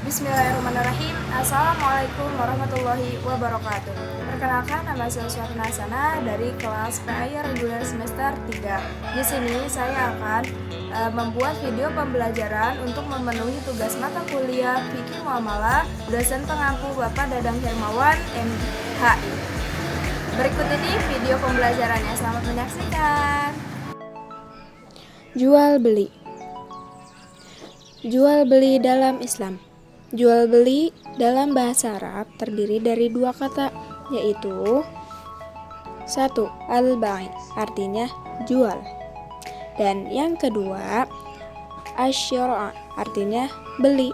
Bismillahirrahmanirrahim. Assalamualaikum warahmatullahi wabarakatuh. Perkenalkan, nama saya Suarna Hasana dari kelas PAI reguler semester 3. Di sini saya akan membuat video pembelajaran untuk memenuhi tugas mata kuliah Fikih Muamalah dosen pengampu Bapak Dadang Hermawan MHI. Berikut ini video pembelajarannya. Selamat menyaksikan. Jual beli. Jual beli dalam Islam. Jual beli dalam bahasa Arab terdiri dari dua kata, yaitu 1. Al-bai, artinya jual. Dan yang kedua, asy-syira', artinya beli.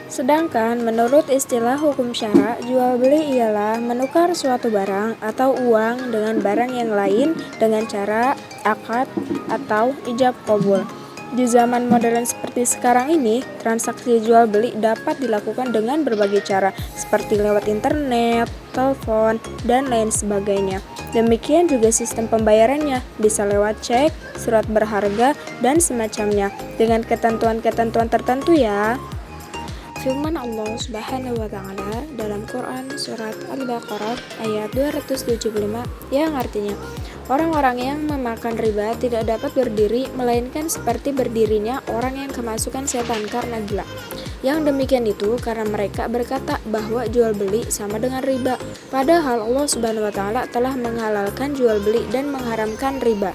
Sedangkan menurut istilah hukum syara, jual beli ialah menukar suatu barang atau uang dengan barang yang lain dengan cara akad atau ijab qabul. Di zaman modern seperti sekarang ini, transaksi jual beli dapat dilakukan dengan berbagai cara, seperti lewat internet, telepon, dan lain sebagainya. Demikian juga sistem pembayarannya, bisa lewat cek, surat berharga, dan semacamnya, dengan ketentuan-ketentuan tertentu ya. Firman Allah Subhanahu wa Ta'ala dalam Quran surat Al-Baqarah ayat 275 yang artinya, orang-orang yang memakan riba tidak dapat berdiri melainkan seperti berdirinya orang yang kemasukan setan karena gila. Yang demikian itu karena mereka berkata bahwa jual beli sama dengan riba, padahal Allah Subhanahu wa Ta'ala telah menghalalkan jual beli dan mengharamkan riba.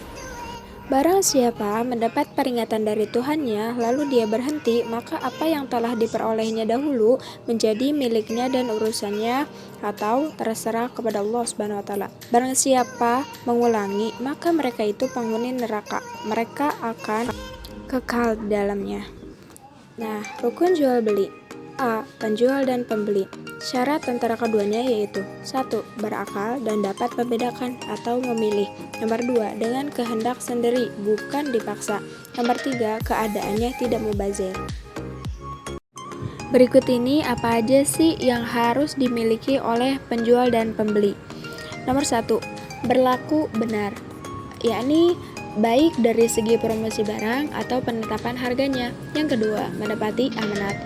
Barang siapa mendapat peringatan dari Tuhannya, lalu dia berhenti, maka apa yang telah diperolehnya dahulu menjadi miliknya dan urusannya atau terserah kepada Allah Subhanahu wa Ta'ala. Barang siapa mengulangi, maka mereka itu penghuni neraka. Mereka akan kekal di dalamnya. Nah, rukun jual beli. A. Penjual dan pembeli. Syarat antara keduanya yaitu 1. Berakal dan dapat membedakan atau memilih. Nomor 2. Dengan kehendak sendiri, bukan dipaksa. Nomor 3. Keadaannya tidak mubazir. Berikut ini apa aja sih yang harus dimiliki oleh penjual dan pembeli? Nomor 1. Berlaku benar, yakni baik dari segi promosi barang atau penetapan harganya. Yang kedua, menepati amanat.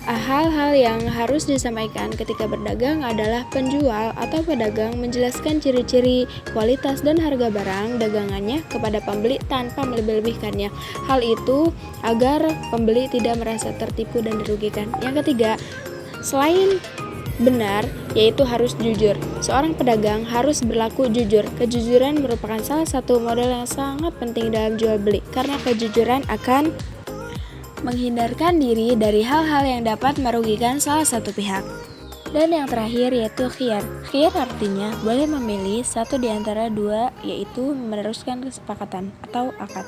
Hal-hal yang harus disampaikan ketika berdagang adalah penjual atau pedagang menjelaskan ciri-ciri, kualitas, dan harga barang dagangannya kepada pembeli tanpa melebih-lebihkannya. Hal itu agar pembeli tidak merasa tertipu dan dirugikan. Yang ketiga, selain benar, yaitu harus jujur. Seorang pedagang harus berlaku jujur. Kejujuran merupakan salah satu modal yang sangat penting dalam jual beli, karena kejujuran akan menghindarkan diri dari hal-hal yang dapat merugikan salah satu pihak. Dan yang terakhir yaitu khiyar. Khiyar artinya boleh memilih satu di antara dua, yaitu meneruskan kesepakatan atau akad.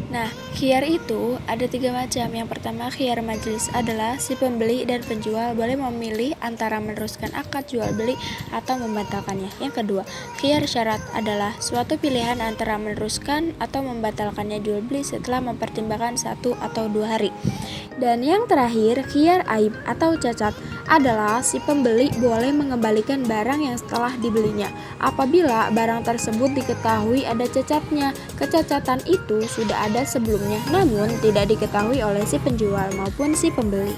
Nah, khiyar itu ada 3 macam. Yang pertama, khiyar majelis adalah si pembeli dan penjual boleh memilih antara meneruskan akad jual beli atau membatalkannya. Yang kedua, khiyar syarat adalah suatu pilihan antara meneruskan atau membatalkannya jual beli setelah mempertimbangkan 1 atau 2 hari. Dan yang terakhir, khiyar aib atau cacat adalah si pembeli boleh mengembalikan barang yang setelah dibelinya apabila barang tersebut diketahui ada cacatnya. Kecacatan itu sudah ada sebelumnya, namun tidak diketahui oleh si penjual maupun si pembeli.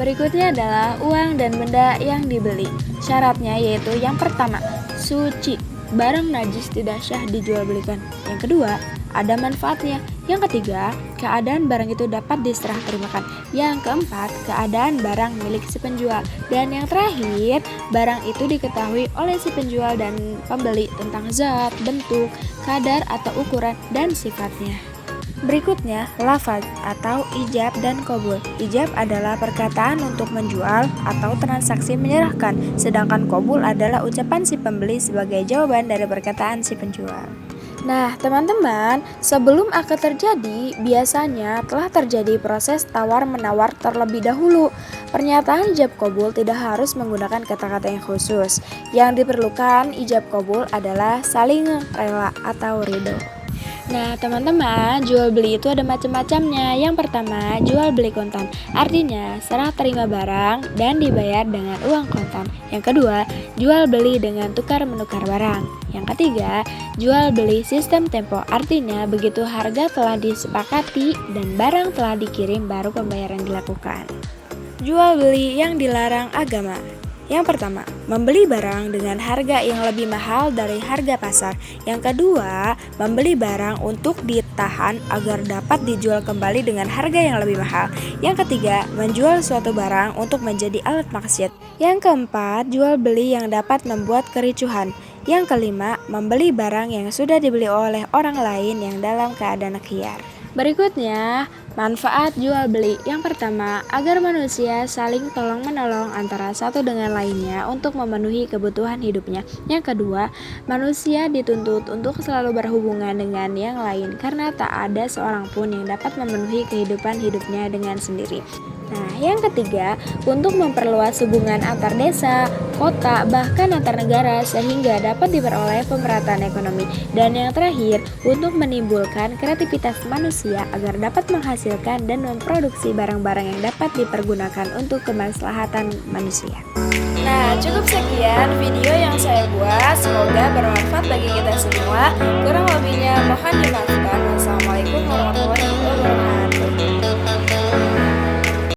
Berikutnya adalah uang dan benda yang dibeli. Syaratnya yaitu yang pertama, suci, barang najis tidak syah dijual belikan. Yang kedua, ada manfaatnya. Yang ketiga, keadaan barang itu dapat diserah terimakan. Yang keempat, keadaan barang milik si penjual. Dan yang terakhir, barang itu diketahui oleh si penjual dan pembeli tentang zat, bentuk, kadar atau ukuran, dan sifatnya. Berikutnya, lafaz atau ijab dan qabul. Ijab adalah perkataan untuk menjual atau transaksi menyerahkan, sedangkan qabul adalah ucapan si pembeli sebagai jawaban dari perkataan si penjual. Nah, teman-teman, sebelum akad terjadi, biasanya telah terjadi proses tawar-menawar terlebih dahulu. Pernyataan ijab qabul tidak harus menggunakan kata-kata yang khusus. Yang diperlukan ijab qabul adalah saling rela atau ridho. Nah, teman-teman, jual beli itu ada macam-macamnya. Yang pertama, jual beli kontan. Artinya, serah terima barang dan dibayar dengan uang kontan. Yang kedua, jual beli dengan tukar menukar barang. Yang ketiga, jual beli sistem tempo. Artinya, begitu harga telah disepakati dan barang telah dikirim baru pembayaran dilakukan. Jual beli yang dilarang agama. Yang pertama, membeli barang dengan harga yang lebih mahal dari harga pasar. Yang kedua, membeli barang untuk ditahan agar dapat dijual kembali dengan harga yang lebih mahal. Yang ketiga, menjual suatu barang untuk menjadi alat maksiat. Yang keempat, jual beli yang dapat membuat kericuhan. Yang kelima, membeli barang yang sudah dibeli oleh orang lain yang dalam keadaan khiyar. Berikutnya, manfaat jual beli. Yang pertama, agar manusia saling tolong-menolong antara satu dengan lainnya untuk memenuhi kebutuhan hidupnya. Yang kedua, manusia dituntut untuk selalu berhubungan dengan yang lain karena tak ada seorang pun yang dapat memenuhi kehidupan hidupnya dengan sendiri. Nah, yang ketiga, untuk memperluas hubungan antar desa, kota, bahkan antar negara sehingga dapat diperoleh pemerataan ekonomi. Dan yang terakhir, untuk menimbulkan kreativitas manusia agar dapat menghasilkan dan memproduksi barang-barang yang dapat dipergunakan untuk kemaslahatan manusia. Nah, cukup sekian video yang saya buat. Semoga bermanfaat bagi kita semua. Kurang lebihnya mohon dimaafkan.